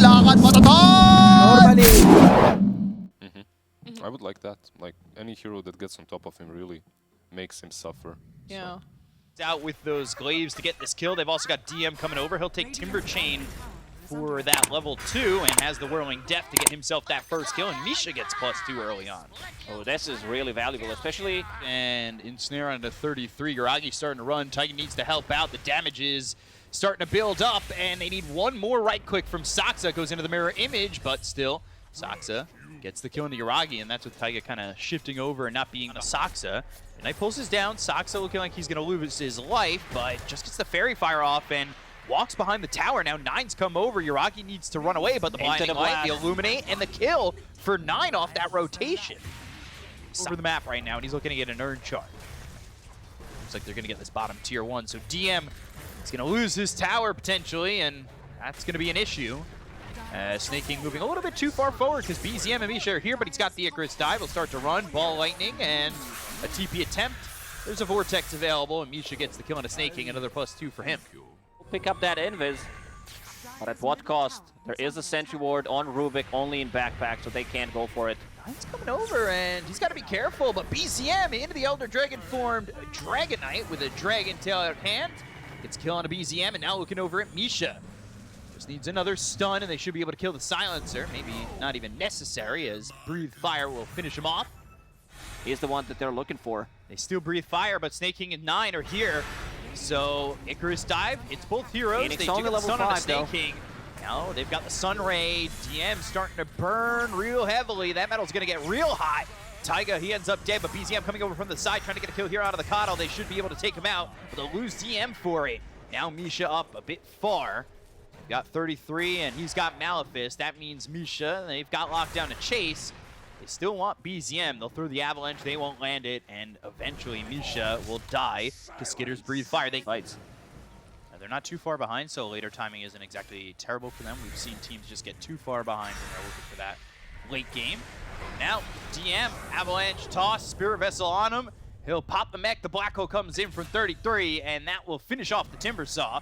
lakad matatag! Normally. I would like that. Like, any hero that gets on top of him really makes him suffer. Yeah. Out with those glaives to get this kill. They've also got DM coming over. He'll take Timber Chain for that level 2 and has the Whirling Death to get himself that first kill. And Misha gets +2 early on. Oh, this is really valuable, especially. And Ensnare on to 33. Yuragi's starting to run. Titan needs to help out. The damage is starting to build up, and they need one more right click from Saksa. Goes into the mirror image, but still, Saksa gets the kill into Yuragi, and that's with Taiga kind of shifting over and not being on Saksa. And Knight pulses down. Saksa looking like he's going to lose his life, but just gets the Fairy Fire off and walks behind the tower. Now Nine's come over. Yuragi needs to run away, but the blinding light, the illuminate, and the kill for 9 off that rotation. Over the map right now, and he's looking to get an Urn Charge. Looks like they're going to get this bottom tier 1. So DM is going to lose his tower potentially, and that's going to be an issue. Snake King moving a little bit too far forward because BZM and Misha are here, but he's got the Icarus dive. He'll start to run. Ball Lightning and a TP attempt. There's a Vortex available, and Misha gets the kill on a Snake King. Another +2 for him. Pick up that invis, but at what cost? There is a Sentry Ward on Rubik, only in backpack, so they can't go for it. Nine's coming over, and he's got to be careful, but BZM into the Elder Dragon formed Dragon Knight with a Dragon Tail at hand. Gets kill on a BZM, and now looking over at Misha. Just needs another stun, and they should be able to kill the Silencer. Maybe not even necessary, as Breathe Fire will finish him off. He's the one that they're looking for. They still Breathe Fire, but Snake King and 9 are here. So Icarus dive, it's both heroes. Phoenix they do only get the level stun on a 5 Snake though. King. Now they've got the Sun Ray. DM starting to burn real heavily. That metal's gonna get real hot. Taiga, he ends up dead, but BZM coming over from the side, trying to get a kill here out of the Coddle. They should be able to take him out, but they'll lose DM for it. Now Misha up a bit far. They've got 33, and he's got Malefice. That means Misha, they've got locked down to chase. They still want BZM. They'll throw the Avalanche. They won't land it, and eventually Misha will die to Skitter's Breathe Fire. They Fights. They're not too far behind, so later timing isn't exactly terrible for them. We've seen teams just get too far behind when they're looking for that late game. Now, DM, Avalanche toss, Spirit Vessel on him. He'll pop the mech. The Black Hole comes in from 33, and that will finish off the Timber Saw.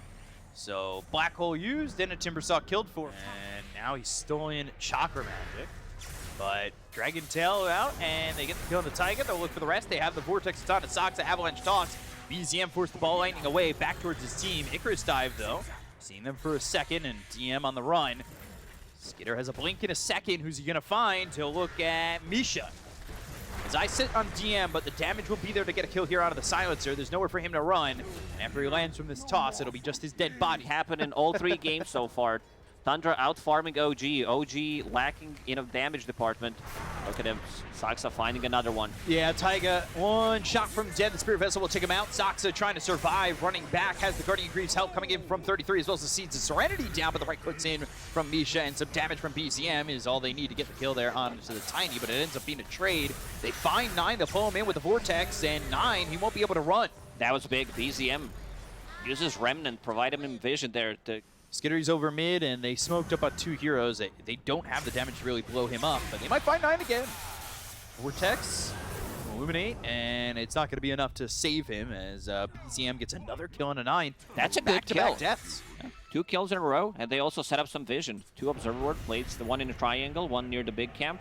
So Black Hole used, and a Timber Saw killed for him. And now he's stolen Chakra Magic. But Dragon Tail out, and they get the kill on the Taiga. They'll look for the rest. They have the Vortex on Saksa, Avalanche toss. BZM forced the Ball Lightning away, back towards his team. Icarus dive, though. Seeing them for a second, and DM on the run. Skitter has a blink in a second. Who's he going to find? He'll look at Misha. As I sit on DM, but the damage will be there to get a kill here out of the Silencer. There's nowhere for him to run. And after he lands from this toss, it'll be just his dead body. Happened in all 3 games so far. Tundra out farming OG. OG lacking in a damage department. Look at him. Saksa finding another one. Yeah, Taiga, one shot from dead. The Spirit Vessel will take him out. Saksa trying to survive, running back. Has the Guardian Greaves help coming in from 33, as well as the Seeds of Serenity down, but the right clicks in from Misha, and some damage from BZM is all they need to get the kill there onto the Tiny, but it ends up being a trade. They find 9, they'll pull him in with the Vortex, and 9, he won't be able to run. That was big. BZM uses Remnant, provide him vision there to Skittery's over mid, and they smoked up on 2 heroes. They don't have the damage to really blow him up, but they might find 9 again. Vortex, Illuminate, and it's not going to be enough to save him as BZM gets another kill on a 9. That's a good kill. Back-to-back deaths. Yeah. 2 kills in a row, and they also set up some vision. 2 Observer Ward plates, the one in the triangle, one near the big camp,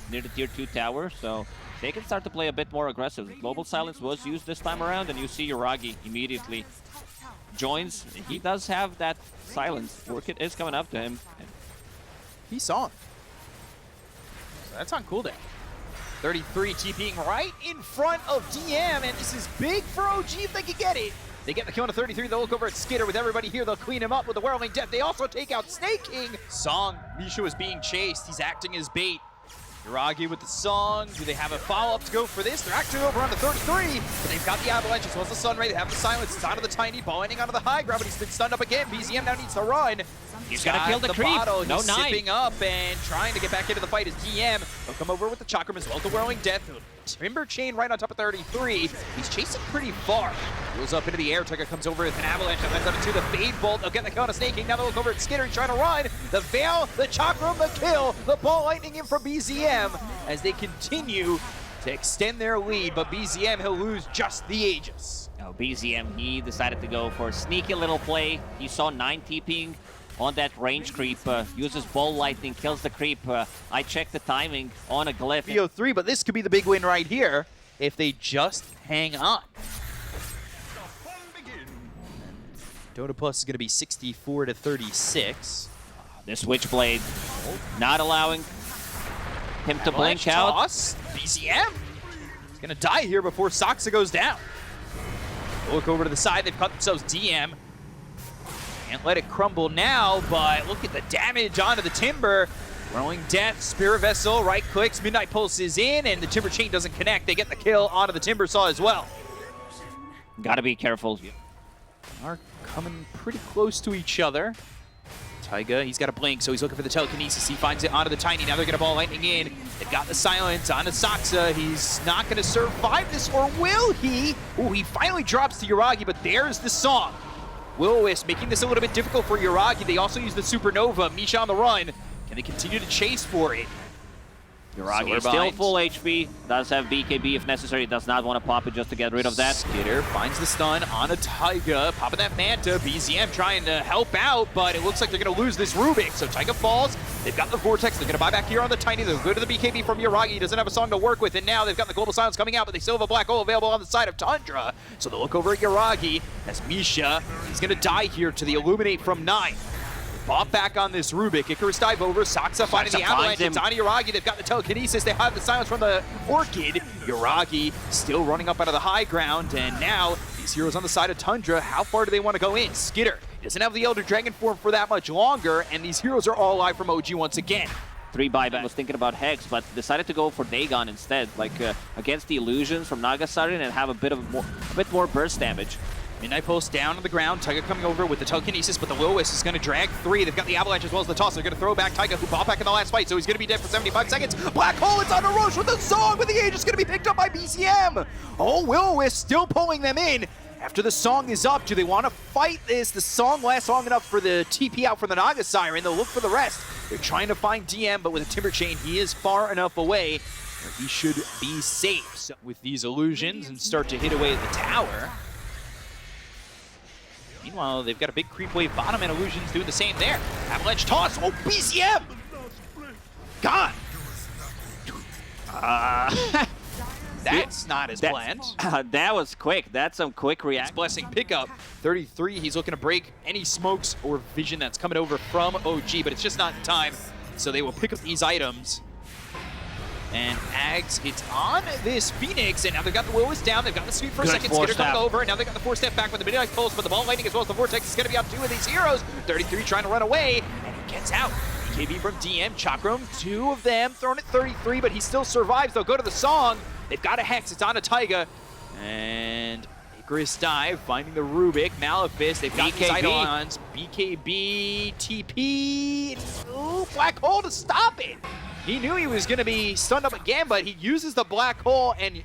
near the tier 2 tower, so they can start to play a bit more aggressive. Global Silence was used this time around, and you see Yuragi immediately joins. He does have that silence. Orchid is coming up to him. He saw him. So that's on cooldown. 33 TPing right in front of DM, and this is big for OG if they can get it. They get the kill on a 33. They'll look over at Skitter with everybody here. They'll clean him up with the Whirling Death. They also take out Snake King. Song, Misha was being chased. He's acting as bait. Yuragi with the Song. Do they have a follow-up to go for this? They're actually over on the 33, but they've got the Avalanche as well as the Sunray. They have the Silence. It's out of the Tiny, balling onto the high ground, but he's been stunned up again. BZM now needs to run. He's got to kill the creep. Bottle. No He's 9. sipping up and trying to get back into the fight as DM. He'll come over with the Chakram as well as the Whirling Death. Timber Chain right on top of 33. He's chasing pretty far. Goes up into the air. Tugger comes over with an Avalanche and lands up to the Fade Bolt. They'll get the kill on a Snake King. Now they'll look over at Skitter. He's trying to run. The Veil, the Chakram, the kill. The Ball Lightning in from BZM as they continue to extend their lead. But BZM, he'll lose just the Aegis. Now BZM, he decided to go for a sneaky little play. He saw 9 TPing on that range creep, uses ball lightning, kills the creep. I checked the timing on a glyph. BO3, but this could be the big win right here if they just hang on. Dota Plus is going to be 64 to 36. The Switchblade not allowing him to blink out. Toss. BCM is going to die here before Soxa goes down. Look over to the side. They've cut themselves DM. Can't let it crumble now, but look at the damage onto the Timber. Throwing Death, Spirit Vessel, right clicks, Midnight Pulse is in, and the Timber Chain doesn't connect. They get the kill onto the Timber Saw as well. Gotta be careful. Are coming pretty close to each other. Taiga, he's got a blink, so he's looking for the telekinesis. He finds it onto the Tiny. Now they're going to ball lightning in. They've got the silence onto Soxa. He's not going to survive this, or will he? Oh, he finally drops to Yuragi, but there's the song. Will-O-Wisp making this a little bit difficult for Yuragi. They also use the Supernova. Misha on the run. Can they continue to chase for it? Yuragi is still full HP, does have BKB if necessary, does not want to pop it just to get rid of that. Skitter finds the stun on a Taiga, popping that Manta. BZM trying to help out, but it looks like they're going to lose this Rubik. So Taiga falls, they've got the Vortex, they're going to buy back here on the Tiny, they'll go to the BKB from Yuragi. He doesn't have a song to work with, and now they've got the Global Silence coming out, but they still have a Black Hole available on the side of Tundra. So they'll look over at Yuragi as Misha, he's going to die here to the Illuminate from 9. Bop back on this Rubik. Icarus dive over. Soxa finding the avalanche. It's on Yuragi. They've got the telekinesis. They have the silence from the Orchid. Yuragi still running up out of the high ground. And now these heroes on the side of Tundra, how far do they want to go in? Skitter doesn't have the Elder Dragon form for that much longer. And these heroes are all alive from OG once again. 3 buyback. Was thinking about Hex, but decided to go for Dagon instead. Like against the illusions from Nagasarin and have a bit more burst damage. Midnight Pulse down on the ground. Taiga coming over with the telekinesis, but the Will-O-Wisp is going to drag 3. They've got the Avalanche as well as the Toss. They're going to throw back Taiga, who bought back in the last fight, so he's going to be dead for 75 seconds. Black Hole, it's on a Roche with the song, but the Age is going to be picked up by BCM. Oh, Will-O-Wisp still pulling them in. After the song is up, do they want to fight this? The song lasts long enough for the TP out from the Naga Siren. They'll look for the rest. They're trying to find DM, but with a Timber Chain, he is far enough away where he should be safe. So with these illusions and start to hit away at the tower. Meanwhile, they've got a big creep wave bottom, and Illusion's doing the same there. Avalanche toss. Oh, BCM! Gone! That's not as planned. That was quick. That's some quick reaction. Blessing pickup. 33, he's looking to break any smokes or vision that's coming over from OG, but it's just not in time. So they will pick up these items. And Ags, it's on this Phoenix, and now they've got the Will-O-Wisp down, they've got the sweep for a second, Skitter coming over, and now they've got the 4-step back with the Midnight Pulse, but the Ball Lightning as well as the Vortex is going to be on 2 of these heroes. 33 trying to run away, and he gets out. BKB from DM, Chakram, 2 of them, thrown at 33, but he still survives. They'll go to the song. They've got a Hex, it's on a Taiga, and Icarus dive, finding the Rubik, Malefice, they've got these Eidolons, BKB, TP, ooh, Black Hole to stop it. He knew he was going to be stunned up again, but he uses the Black Hole and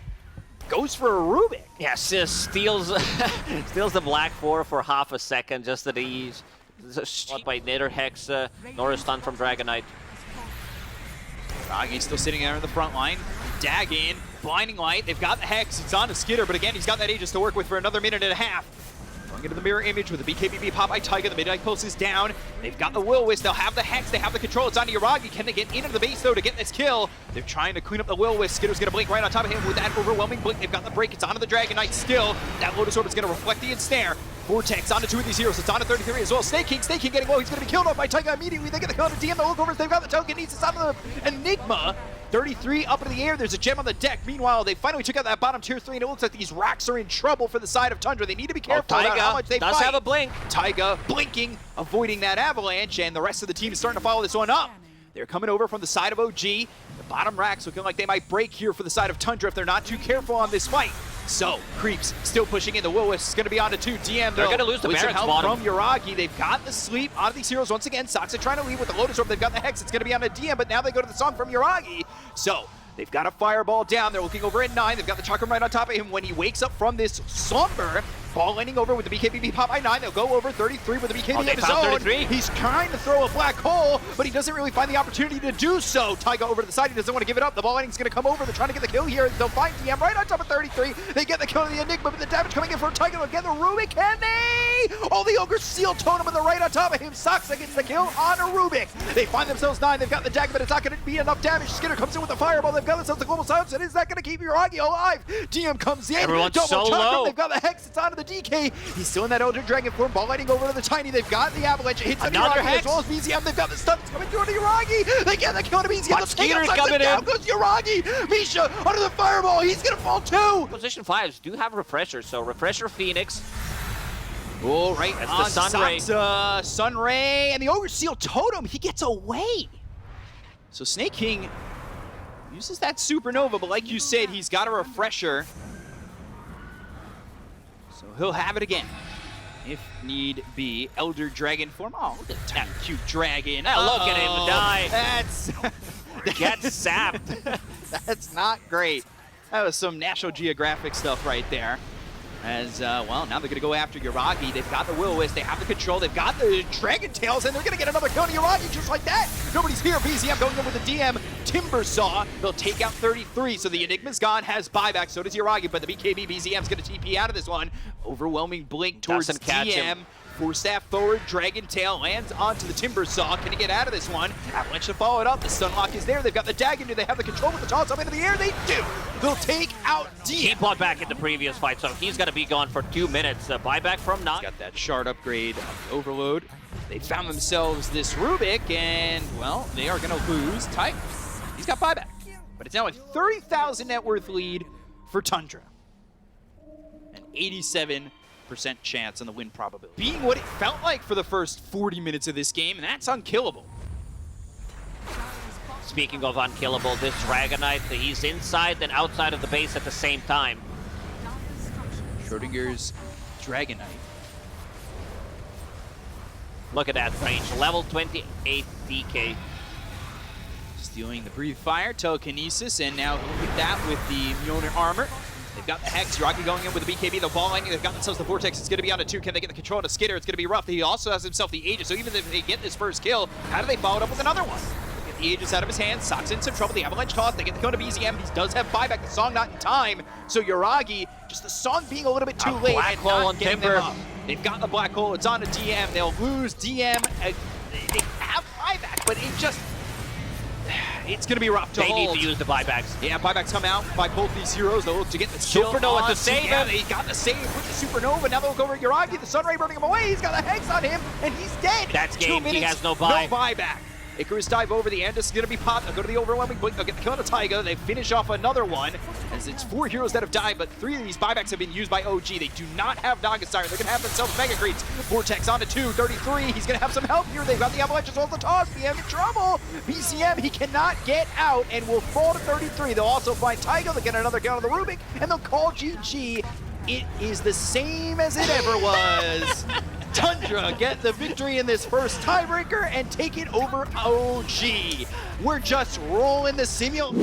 goes for a Rubik. Yes, just steals steals the Black 4 for half a second just at ease. Shot by Nether Hex, nor a stun from Dragonite. Ragi's still sitting there in the front line. Dag in, Blinding Light. They've got the Hex. It's on to Skitter, but again, he's got that Aegis to work with for another minute and a half. Going into the mirror image with the BKB pop by Taiga. The Midnight Pulse is down. They've got the Will-O-Wisp. They'll have the Hex. They have the control. It's on to Yuragi. Can they get into the base, though, to get this kill? They're trying to clean up the Will-O-Wisp. Skitter's going to blink right on top of him with that overwhelming blink. They've got the break. It's onto the Dragon Knight still. That Lotus Orb is going to reflect the ensnare. Vortex onto 2 of these heroes. It's on to 33 as well. Snake King getting low. He's going to be killed off by Taiga immediately. They get the kill on the DM. The look over. They've got the telekinesis onto the Enigma. 33 up into the air. There's a gem on the deck. Meanwhile, they finally took out that bottom tier 3, and it looks like these racks are in trouble for the side of Tundra. They need to be careful about how much they fight. Does have a blink. Taiga blinking, avoiding that avalanche, and the rest of the team is starting to follow this one up. They're coming over from the side of OG. The bottom racks looking like they might break here for the side of Tundra if they're not too careful on this fight. So, Creeps still pushing in. The Will-O-Wisp is going to be on to 2. DM, they're going to lose the Barracks bottom. From Yuragi. They've got the sleep out of these heroes once again. Soxa trying to leave with the Lotus Orb. They've got the Hex. It's going to be on to DM, but now they go to the song from Yuragi. So, they've got a Fireball down. They're looking over at 9. They've got the Chakram right on top of him. When he wakes up from this slumber, Ball landing over with the BKB pop by 9. They'll go over 33 with the BKB they in his found own. 33. He's trying to throw a black hole, but he doesn't really find the opportunity to do so. Taiga over to the side. He doesn't want to give it up. The ball landing's going to come over. They're trying to get the kill here. They'll find DM right on top of 33. They get the kill to the Enigma, but the damage coming in for Taiga. They'll get the Rubik. Can they? Oh, the Ogre Seal Totem with the right on top of him. Saksa gets the kill on a Rubik. They find themselves 9. They've got the dagger, but it's not going to be enough damage. Skinner comes in with the fireball. They've got themselves the global silence, and is that going to keep Yuragi alive? DM comes in. Everyone's double so chuck him. low. They've got the Hex. It's onto the DK. He's still in that Elder Dragon form. Ball lighting over to the Tiny. They've got the Avalanche. It hits on Another Yuragi Hex. as well as BZM. They've got the stuns coming through to Yuragi. They get the kill to BZM. But Skeeter's coming in. Down goes Yuragi. Misha under the fireball. He's going to fall too. Position 5s do have Refresher, so Refresher Phoenix. Oh, right. That's the Sunray. Sunray and the Ogre Seal Totem. He gets away. So Snake King uses that Supernova, but like you said, he's got a Refresher. So he'll have it again, if need be. Elder Dragon form. Oh, look at that cute dragon. Now look at him die. That's Get sapped. that's not great. That was some National Geographic stuff right there. As, well, now they're going to go after Yuragi. They've got the Will-O-Wisp, they have the control, they've got the Dragon Tails, and they're going to get another kill on Yuragi just like that. Nobody's here. BZM going in with the DM Timber Saw. They'll take out 33, so the Enigma's gone, has buyback, so does Yuragi, but the BKB BZM's going to TP out of this one. Overwhelming blink towards Doesn't catch DM. him. Force staff forward, Dragon Tail lands onto the Timber Saw. Can he get out of this one? Avalanche to follow it up. The Stunlock is there. They've got the dagger. Do they have the control with the toss up into the air? They do. They'll take out He DM. bought back in the previous fight, so he's going to be gone for 2 minutes. Buyback from 9. Got that shard upgrade overload. They found themselves this Rubik, and, well, they are going to lose. Tiger, he's got buyback. But it's now a 30,000 net worth lead for Tundra. An 87% chance on the win probability. Being what it felt like for the first 40 minutes of this game, and that's unkillable. Speaking of unkillable, this Dragon Knight, he's inside and outside of the base at the same time. Schrodinger's Dragon Knight. Look at that range. Level 28 DK. Stealing the Breathe Fire, Telekinesis, and now with that with the Mjolnir armor. They've got the Hex, Yuragi going in with the BKB, the ball lightning, they've got themselves the Vortex, it's going to be on a 2, can they get the control to Skitter, it's going to be rough. He also has himself the Aegis, so even if they get this first kill, how do they follow it up with another one? They get the Aegis out of his hands, Sock's in some trouble, the Avalanche toss, they get the kill to BZM, he does have buyback, the Song not in time, so Yuragi, just the Song being a little bit too late black and hole not on getting Timber. them up. They've got the Black Hole, it's on to DM, they'll lose DM, they have buyback, but it just, it's going to be rough to They hold. need to use the buybacks. Yeah, buybacks come out by both these heroes. They'll look to get the kill Supernova on to save DM. him. He got the save with the Supernova. Now they'll go over to Yuragi. The Sunray burning him away. He's got the Hex on him, and he's dead. That's 2 game. He minutes, has no buy. No buyback. Icarus dive over. The Andis is going to be popped. They'll go to the overwhelming blink. They'll get the kill on Taiga. They finish off another one, as it's 4 heroes that have died, but 3 of these buybacks have been used by OG. They do not have Nagasire. They're going to have themselves Mega Creeps. Vortex onto 2, 33. He's going to have some help here. They've got the Avalanche as well as the toss. BM in trouble. BCM, he cannot get out and will fall to 33. They'll also find Taiga. They'll get another kill on the Rubik, and they'll call GG. It is the same as it ever was. Tundra get the victory in this first tiebreaker and take it over OG. We're just rolling the simulation.